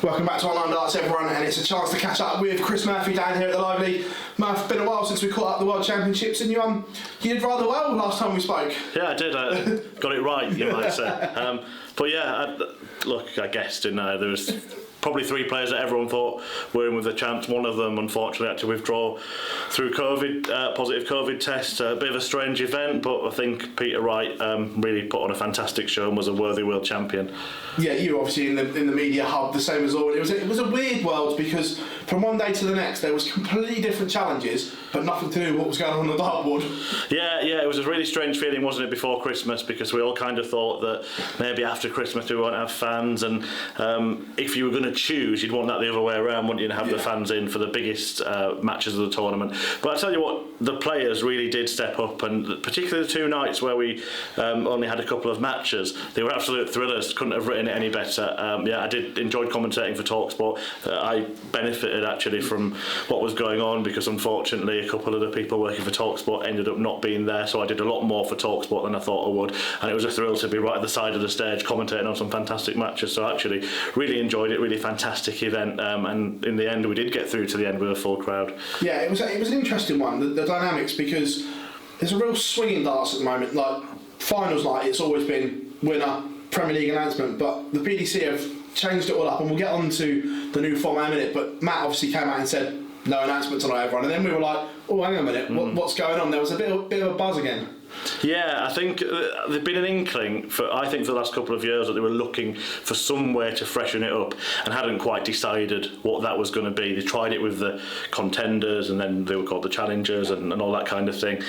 Welcome back to Online Darts, everyone, and it's a chance to catch up with Chris Murphy down here at the Lively. Murph, it's been a while since we caught up the World Championships, and you did rather well last time we spoke. Yeah, I did. I got it right, you might say. But yeah, look, I guessed, didn't I? There was probably three players that everyone thought were in with a chance. One of them, unfortunately, had to withdraw through COVID, positive COVID test. A bit of a strange event, but I think Peter Wright really put on a fantastic show and was a worthy world champion. Yeah, you obviously in the media hub, the same as always. It was a weird world because from one day to the next there was completely different challenges, but nothing to do with what was going on the dartboard. Yeah, it was a really strange feeling, wasn't it, before Christmas, because we all kind of thought that maybe after Christmas we won't have fans, and if you were going to choose, you'd want that the other way around, wouldn't you, to have the fans in for the biggest matches of the tournament. But I tell you what, the players really did step up, and particularly the two nights where we only had a couple of matches, they were absolute thrillers. Couldn't have written it any better. I did enjoy commentating for TalkSport. I benefited actually from what was going on, because unfortunately a couple of the people working for TalkSport ended up not being there, so I did a lot more for TalkSport than I thought I would, and it was a thrill to be right at the side of the stage commentating on some fantastic matches. So I actually really enjoyed it. Really fantastic event, and in the end we did get through to the end with a full crowd. Yeah, it was an interesting one, the dynamics, because there's a real swing in darts at the moment. Like finals night, it's always been winner, Premier League announcement, but the PDC have changed it all up, and we'll get on to the new format in a minute. But Matt obviously came out and said no announcement tonight, everyone, and then we were like, oh, hang on a minute, what's going on? There was a bit of a buzz again. Yeah, I think there'd been an inkling for the last couple of years that they were looking for somewhere to freshen it up, and hadn't quite decided what that was going to be. They tried it with the contenders, and then they were called the challengers, and all that kind of thing,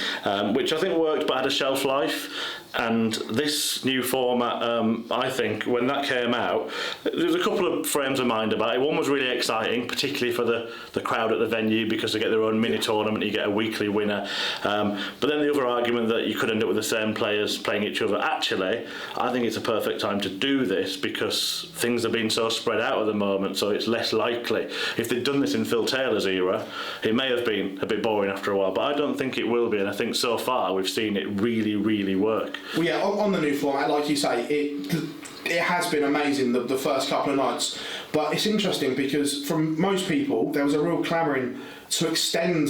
which I think worked but had a shelf life. And this new format, I think, when that came out, there was a couple of frames of mind about it. One was really exciting, particularly for the crowd at the venue, because they get their own mini tournament, you get a weekly winner. But then the other argument that you could end up with the same players playing each other. Actually, I think it's a perfect time to do this, because things are being so spread out at the moment, so it's less likely. If they'd done this in Phil Taylor's era, it may have been a bit boring after a while, but I don't think it will be, and I think so far we've seen it really, really work. Well, yeah, on the new format, like you say, it has been amazing the first couple of nights, but it's interesting because from most people there was a real clamouring to extend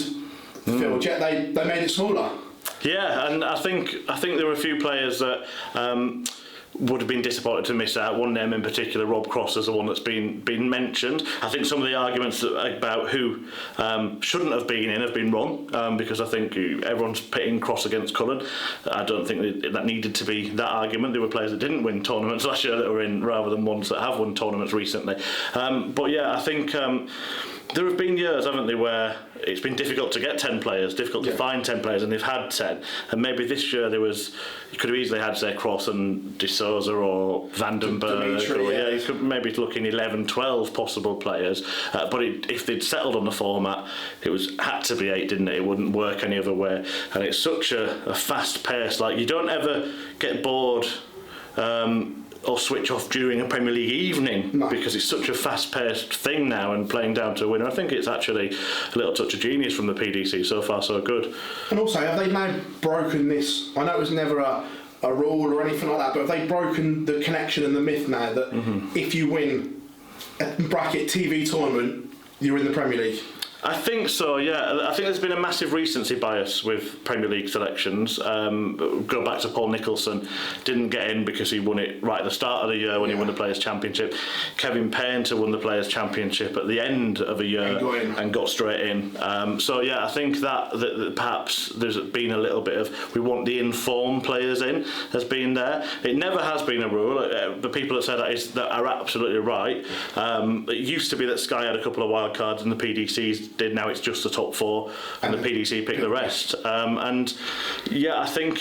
the field, yet they made it smaller. Yeah, and I think there were a few players that would have been disappointed to miss out. One name in particular, Rob Cross, is the one that's been mentioned. I think some of the arguments about who shouldn't have been in have been wrong, because I think everyone's pitting Cross against Cullen. I don't think that needed to be that argument. There were players that didn't win tournaments last year that were in, rather than ones that have won tournaments recently. But yeah, I think there have been years, haven't they, where it's been difficult to get 10 players, difficult to find 10 players, and they've had 10. And maybe this year you could have easily had, say, Cross and De Souza or Vandenberg. You could maybe look in 11, 12 possible players. But if they'd settled on the format, had to be 8, didn't it? It wouldn't work any other way. And it's such a fast pace. Like, you don't ever get bored or switch off during a Premier League evening, because it's such a fast-paced thing now, and playing down to a winner. I think it's actually a little touch of genius from the PDC. So far, so good. And also, have they now broken this? I know it was never a rule or anything like that, but have they broken the connection and the myth now that if you win a bracket TV tournament, you're in the Premier League? I think so, yeah. I think there's been a massive recency bias with Premier League selections. Go back to Paul Nicholson, didn't get in because he won it right at the start of the year when he won the Players' Championship. Kevin Painter won the Players' Championship at the end of a year and got straight in. So yeah, I think that perhaps there's been a little bit of, we want the informed players in, has been there. It never has been a rule. The people that say that are absolutely right. It used to be that Sky had a couple of wild cards and the PDCs did. Now it's just the top 4 and the PDC picked the rest. And yeah, I think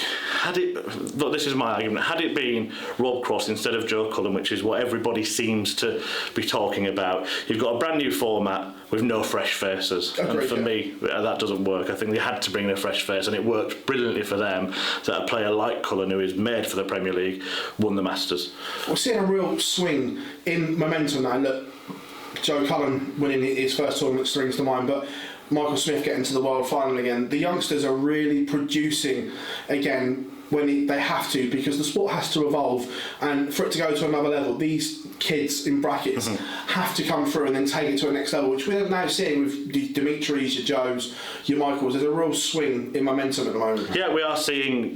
this is my argument, had it been Rob Cross instead of Joe Cullen, which is what everybody seems to be talking about, you've got a brand new format with no fresh faces. And for me, that doesn't work. I think they had to bring in a fresh face, and it worked brilliantly for them that a player like Cullen, who is made for the Premier League, won the Masters. We're seeing a real swing in momentum now. Look, Joe Cullen winning his first tournament springs to mind, but Michael Smith getting to the world final again. The youngsters are really producing again. they have to, because the sport has to evolve, and for it to go to another level, these kids in brackets have to come through and then take it to a next level, which we're now seeing with the Dimitris, your Joes, your Michaels. There's a real swing in momentum at the moment. Yeah, we are seeing,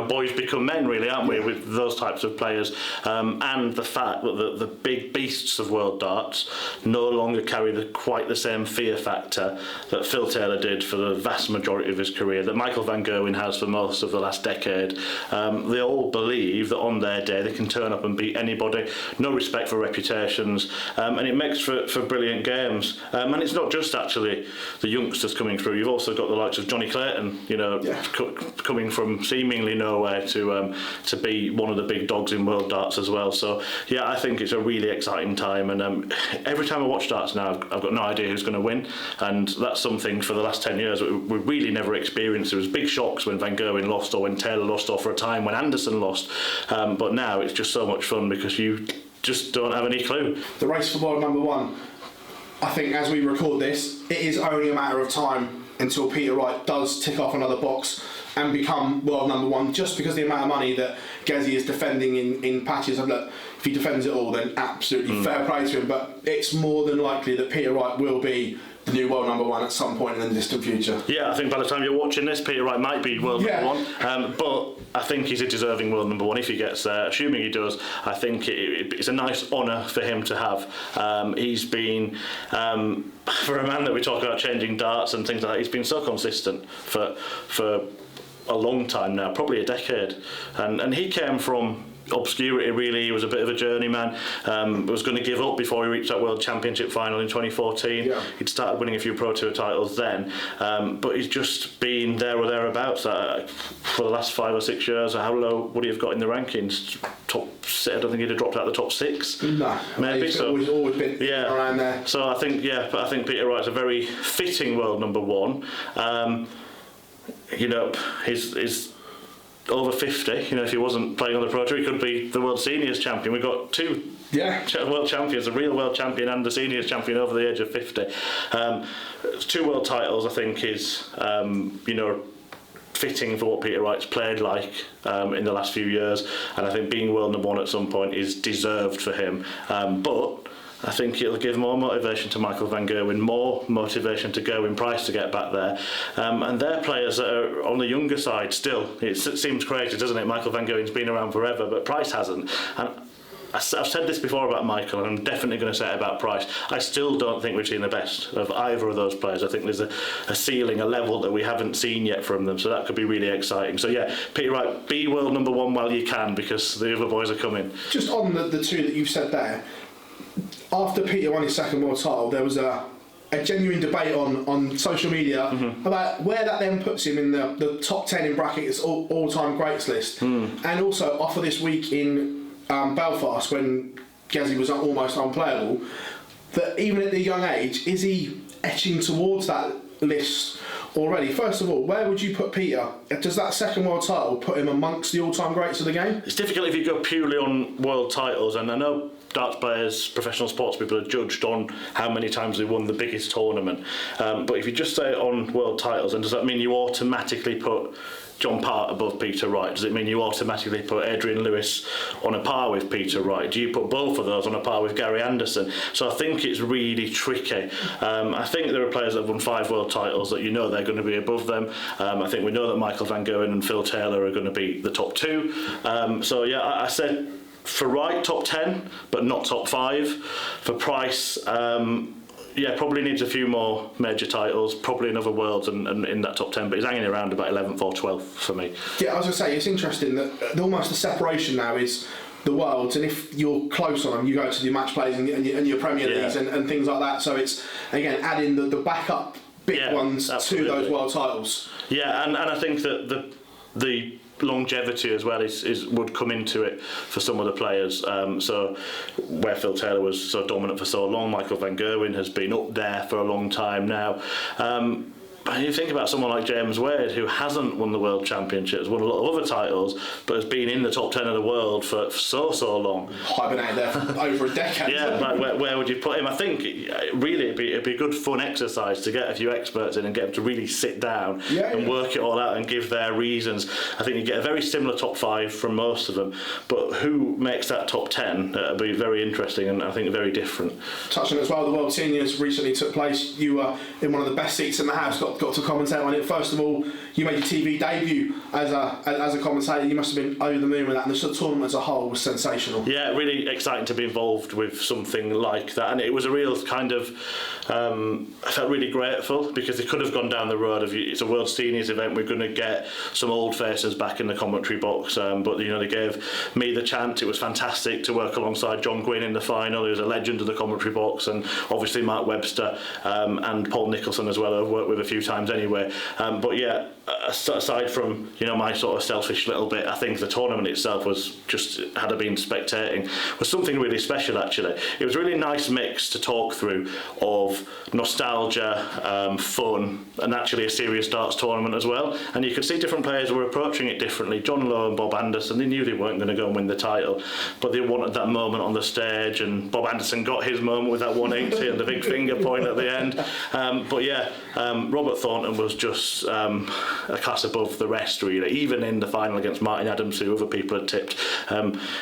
boys become men, really, aren't we, with those types of players, and the fact that the big beasts of world darts no longer carry quite the same fear factor that Phil Taylor did for the vast majority of his career, that Michael van Gerwen has for most of the last decade. They all believe that on their day they can turn up and beat anybody, no respect for reputations, and it makes for brilliant games. And it's not just actually the youngsters coming through, you've also got the likes of Johnny Clayton, coming from seemingly nowhere to be one of the big dogs in world darts as well. So yeah, I think it's a really exciting time, and every time I watch darts now I've got no idea who's going to win, and that's something for the last 10 years we really never experienced. There was big shocks when Van Gerwen lost, or when Taylor lost, or for a time when Anderson lost, but now it's just so much fun because you just don't have any clue. The race for world number one, I think as we record this, it is only a matter of time until Peter Wright does tick off another box and become world number one, just because the amount of money that Gezi is defending in patches. And look, if he defends it all, then absolutely fair play to him, but it's more than likely that Peter Wright will be the new world number one at some point in the distant future. Yeah, I think by the time you're watching this, Peter Wright might be world number one, but I think he's a deserving world number one if he gets there. Assuming he does, I think it's a nice honour for him to have. He's been, for a man that we talk about changing darts and things like that, he's been so consistent for a long time now, probably a decade, and he came from obscurity, really. He was a bit of a journeyman, was going to give up before he reached that World Championship final in 2014. He'd started winning a few Pro Tour titles then, but he's just been there or thereabouts for the last 5 or 6 years. How low would he have got in the rankings? Top 6? I don't think he'd have dropped out the top 6. No, maybe. He's So always been around there. So I think Peter Wright's a very fitting world number one. He's over 50. If he wasn't playing on the Pro Tour, he could be the World Seniors champion. We've got two world champions, a real world champion and the Seniors champion over the age of 50. 2 world titles, I think, is fitting for what Peter Wright's played like in the last few years, and I think being world number one at some point is deserved for him. But I think it'll give more motivation to Michael van Gerwen, more motivation to Gerwyn Price to get back there. And they're players that are on the younger side still. It seems crazy, doesn't it? Michael van Gerwen's been around forever, but Price hasn't. And I've said this before about Michael, and I'm definitely going to say it about Price. I still don't think we've seen the best of either of those players. I think there's a ceiling, a level that we haven't seen yet from them, so that could be really exciting. So yeah, Peter Wright, be world number one while you can, because the other boys are coming. Just on the two that you've said there, after Peter won his second world title, there was a genuine debate on social media about where that then puts him in the top 10 in brackets all-time greats list. And also offer this week in Belfast, when Gezi was almost unplayable, that even at the young age, is he etching towards that list already? First of all, where would you put Peter? Does that second world title put him amongst the all-time greats of the game? It's difficult if you go purely on world titles, and I know darts players, professional sports people are judged on how many times they won the biggest tournament, but if you just say on world titles, and does that mean you automatically put John Part above Peter Wright? Does it mean you automatically put Adrian Lewis on a par with Peter Wright? Do you put both of those on a par with Gary Anderson? So I think it's really tricky. I think there are players that have won 5 world titles that they're going to be above them. I think we know that Michael van Gerwen and Phil Taylor are going to be the top 2. So yeah, I said for Wright top 10, but not top 5. For Price, probably needs a few more major titles, probably another Worlds and in that top 10, but he's hanging around about 11th or 12th for me. Yeah, I was going to say, it's interesting that almost the separation now is the Worlds, and if you're close on them, you go to the match plays and your Premier Leagues and things like that. So it's, again, adding the backup big ones absolutely to those world titles. Yeah, and I think that the longevity as well would come into it for some of the players. So where Phil Taylor was so dominant for so long, Michael van Gerwen has been up there for a long time now. But you think about someone like James Wade, who hasn't won the World Championships, won a lot of other titles, but has been in the top 10 of the world for so long. Hibernated there for over a decade. Yeah, like where would you put him? I think really it'd be a good fun exercise to get a few experts in and get them to really sit down and work it all out and give their reasons. I think you get a very similar top 5 from most of them, but who makes that top 10? It'll be very interesting and I think very different. Touching as well, the World Seniors recently took place. You were in one of the best seats in the house. Got to commentate on it. First of all, you made your TV debut as a commentator. You must have been over the moon with that, and the tournament as a whole was sensational. Yeah, really exciting to be involved with something like that, and it was a real kind of I felt really grateful because they could have gone down the road of it's a World Seniors event, we're going to get some old faces back in the commentary box, but they gave me the chance. It was fantastic to work alongside John Gwynn in the final, who's a legend of the commentary box, and obviously Mark Webster and Paul Nicholson as well, I've worked with a few times anyway, but yeah, aside from my sort of selfish little bit, I think the tournament itself was just, had I been spectating, was something really special actually. It was a really nice mix to talk through of nostalgia, fun, and actually a serious darts tournament as well, and you could see different players were approaching it differently. John Lowe and Bob Anderson, they knew they weren't going to go and win the title, but they wanted that moment on the stage, and Bob Anderson got his moment with that 180 and the big finger point at the end, but yeah, Robert Thornton was just a class above the rest really. Even in the final against Martin Adams, who other people had tipped,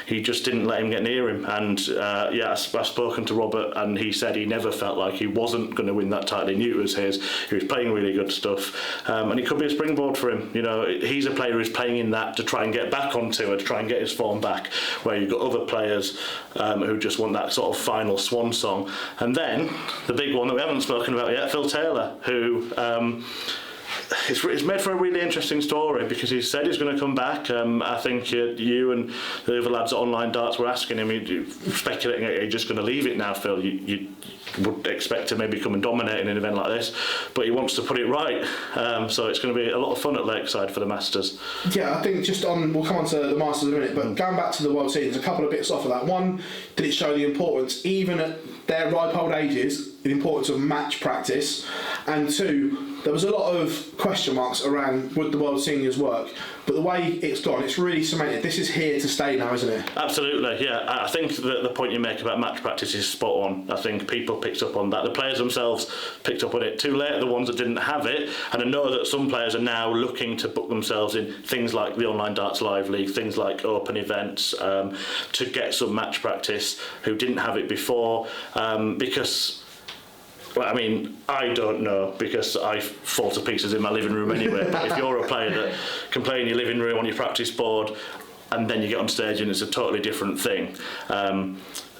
he just didn't let him get near him, and I've spoken to Robert and he said he never felt like he wasn't going to win that title. He knew it was his. He was playing really good stuff, and it could be a springboard for him. He's a player who's playing in that to try and get back on tour, to try and get his form back, where you've got other players who just want that sort of final swan song. And then the big one that we haven't spoken about yet, Phil Taylor, who it's made for a really interesting story because he said he's going to come back. I think you and the other lads at Online Darts were asking him, speculating, are you just going to leave it now, Phil? You would expect to maybe come and dominate in an event like this, but he wants to put it right. So it's going to be a lot of fun at Lakeside for the Masters. Yeah, I think we'll come on to the Masters in a minute, but going back to the World Series, a couple of bits off of that. One, did it show the importance, even at their ripe old ages, the importance of match practice? And two, there was a lot of question marks around would the World Seniors work, but the way it's gone, it's really cemented. This is here to stay now, isn't it? Absolutely, yeah. I think that the point you make about match practice is spot on. I think people picked up on that. The players themselves picked up on it too late, the ones that didn't have it, and I know that some players are now looking to book themselves in things like the Online Darts Live League, things like open events, to get some match practice who didn't have it before, because... Well, I mean, I don't know because I fall to pieces in my living room anyway. But if you're a player that can play in your living room on your practice board and then you get on stage and it's a totally different thing,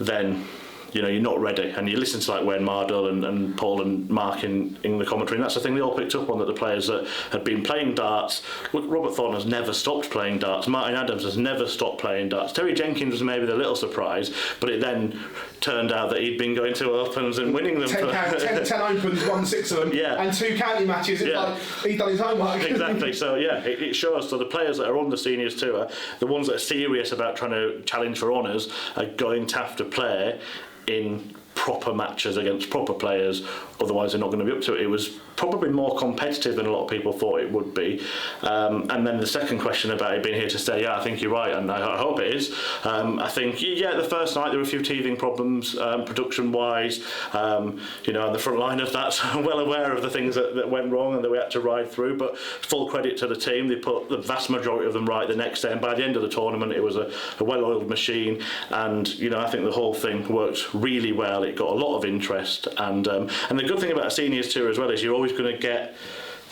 then you're not ready. And you listen to like Wayne Mardell and Paul and Mark in the commentary, and that's the thing they all picked up on, that the players that had been playing darts, Robert Thornton has never stopped playing darts, Martin Adams has never stopped playing darts, Terry Jenkins was maybe the little surprise, but it then turned out that he'd been going to Opens and winning them. 10 Opens, won 6 of them, and 2 county matches. It's like he'd done his homework. Exactly, so yeah, it shows. So the players that are on the Seniors Tour, the ones that are serious about trying to challenge for honours, are going to have to play in proper matches against proper players, otherwise they're not going to be up to it. It was probably more competitive than a lot of people thought it would be. And then the second question about it being here to stay, I think you're right, and I hope it is. I think, the first night there were a few teething problems, production-wise, and the front line of that's well aware of the things that went wrong and that we had to ride through, but full credit to the team. They put the vast majority of them right the next day, and by the end of the tournament it was a well-oiled machine, and I think the whole thing worked really well. It got a lot of interest, and the good thing about a Seniors Tour as well is you're always going to get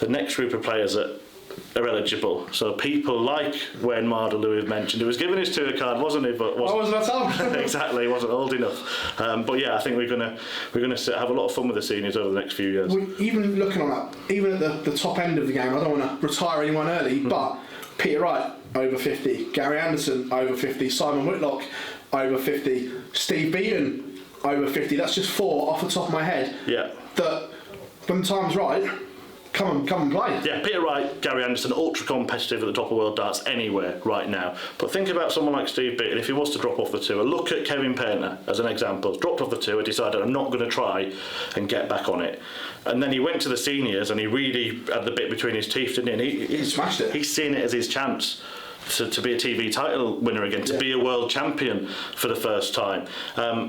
the next group of players that are eligible. So people like Wayne Mardell, who we've mentioned, who was given his tour card, wasn't he? But wasn't that time? Exactly, he wasn't old enough. But yeah, I think we're gonna have a lot of fun with the Seniors over the next few years. Even looking on that, even at the top end of the game, I don't want to retire anyone early, but Peter Wright over 50, Gary Anderson over 50, Simon Whitlock over 50, Steve Beaton over 50. That's just 4 off the top of my head. Yeah. That when the time's right, come and play. Yeah, Peter Wright, Gary Anderson, ultra competitive at the top of world darts anywhere right now. But think about someone like Steve Bitton, if he was to drop off the tour. Look at Kevin Painter as an example. Dropped off the tour, decided I'm not going to try and get back on it. And then he went to the seniors and he really had the bit between his teeth, didn't he? And he smashed it. He's seen it as his chance to be a TV title winner again, to be a world champion for the first time.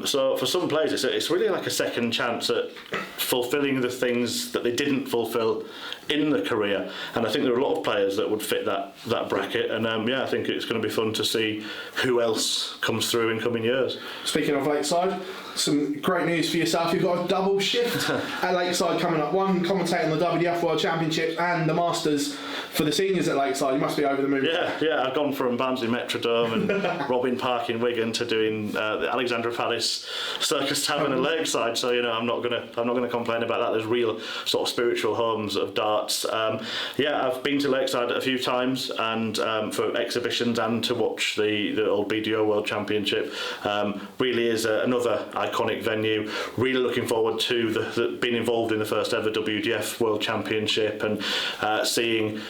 So for some players, it's really like a second chance at fulfilling the things that they didn't fulfil in the career. And I think there are a lot of players that would fit that bracket. And I think it's going to be fun to see who else comes through in coming years. Speaking of Lakeside, some great news for yourself. You've got a double shift at Lakeside coming up. One commentating on the WDF World Championships and the Masters for the seniors at Lakeside. You must be over the moon. Yeah, I've gone from Barnsley Metrodome and Robin Park in Wigan to doing the Alexandra Palace Circus Tavern at Lakeside. So I'm not gonna complain about that. There's real sort of spiritual homes of darts. I've been to Lakeside a few times and for exhibitions and to watch the old BDO World Championship. Really is another iconic venue. Really looking forward to being involved in the first ever WDF World Championship and seeing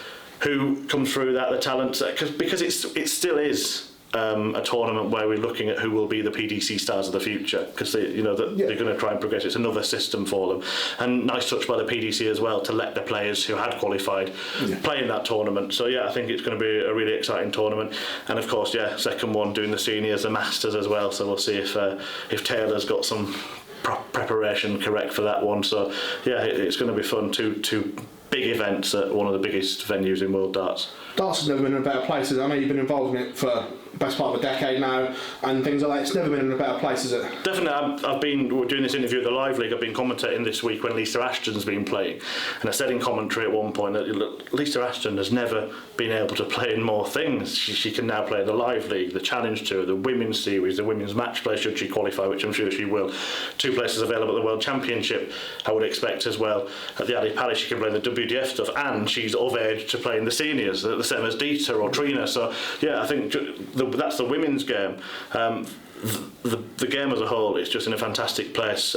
who comes through the talent, because it still is a tournament where we're looking at who will be the PDC stars of the future, because they're going to try and progress. It's another system for them, and nice touch by the PDC as well to let the players who had qualified play in that tournament. So I think it's going to be a really exciting tournament. And of course, second one doing the seniors, the Masters as well. So we'll see if Taylor's got some preparation correct for that one. So it's going to be fun. Two big events at one of the biggest venues in world darts. Darts has never been in a better place. I know you've been involved in it for the best part of a decade now and things like that. It's never been in a better place, has it? Definitely. We're doing this interview at the Live League. I've been commentating this week when Lisa Ashton's been playing, and I said in commentary at one point that Lisa Ashton has never been able to play in more things. She can now play the Live League, the Challenge Tour, the Women's Series, the Women's Match Play should she qualify, which I'm sure she will. 2 places available at the World Championship, I would expect as well. At the Ali Palace she can play the WDF stuff, and she's of age to play in the seniors, the same as Dita or Trina. So I think that's the women's game. The game as a whole is just in a fantastic place.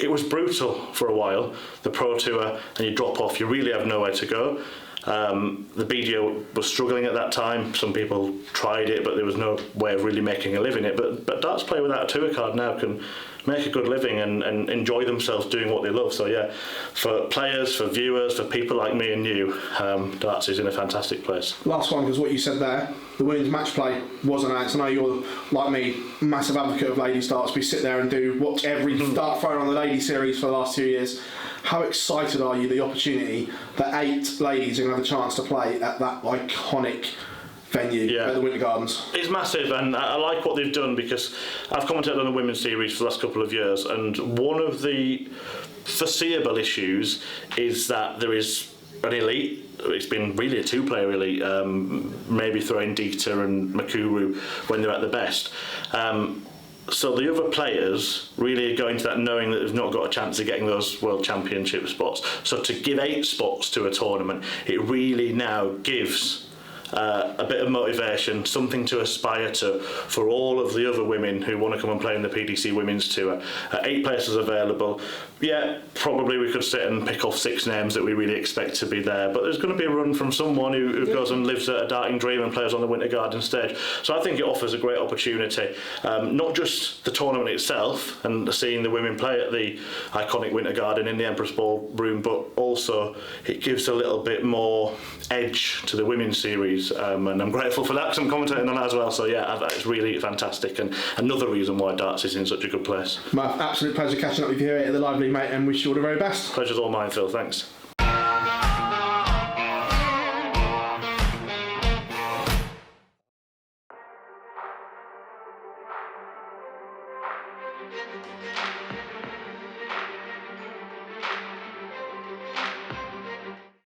It was brutal for a while, the Pro Tour, and you drop off, you really have nowhere to go. The BDO was struggling at that time. Some people tried it, but there was no way of really making a living it. But darts play without a tour card now can make a good living and enjoy themselves doing what they love. So for players, for viewers, for people like me and you, darts is in a fantastic place. Last one, because what you said there, the women's match play was announced. I know you're, like me, massive advocate of ladies darts. We sit there and watch every dart thrown on the ladies series for the last 2 years. How excited are you the opportunity that 8 ladies are going to have a chance to play at that iconic venue at the Winter Gardens? It's massive, and I like what they've done, because I've commentated on the women's series for the last couple of years, and one of the foreseeable issues is that there is an elite. It's been really a 2-player elite, maybe throwing Dita and Makuru when they're at the best. So the other players really are going to that knowing that they've not got a chance of getting those World Championship spots. So to give 8 spots to a tournament, it really now gives a bit of motivation, something to aspire to for all of the other women who want to come and play in the PDC Women's Tour. 8 places available. Probably we could sit and pick off 6 names that we really expect to be there, but there's going to be a run from someone who goes and lives a darting dream and plays on the Winter Garden stage. So I think it offers a great opportunity, not just the tournament itself and seeing the women play at the iconic Winter Garden in the Empress Ballroom, but also it gives a little bit more edge to the women's series, and I'm grateful for that because I'm commentating on that as well. So it's really fantastic, and another reason why darts is in such a good place. My absolute pleasure catching up with you here at the Live League, mate, and wish you all the very best. Pleasure's all mine, Phil. Thanks.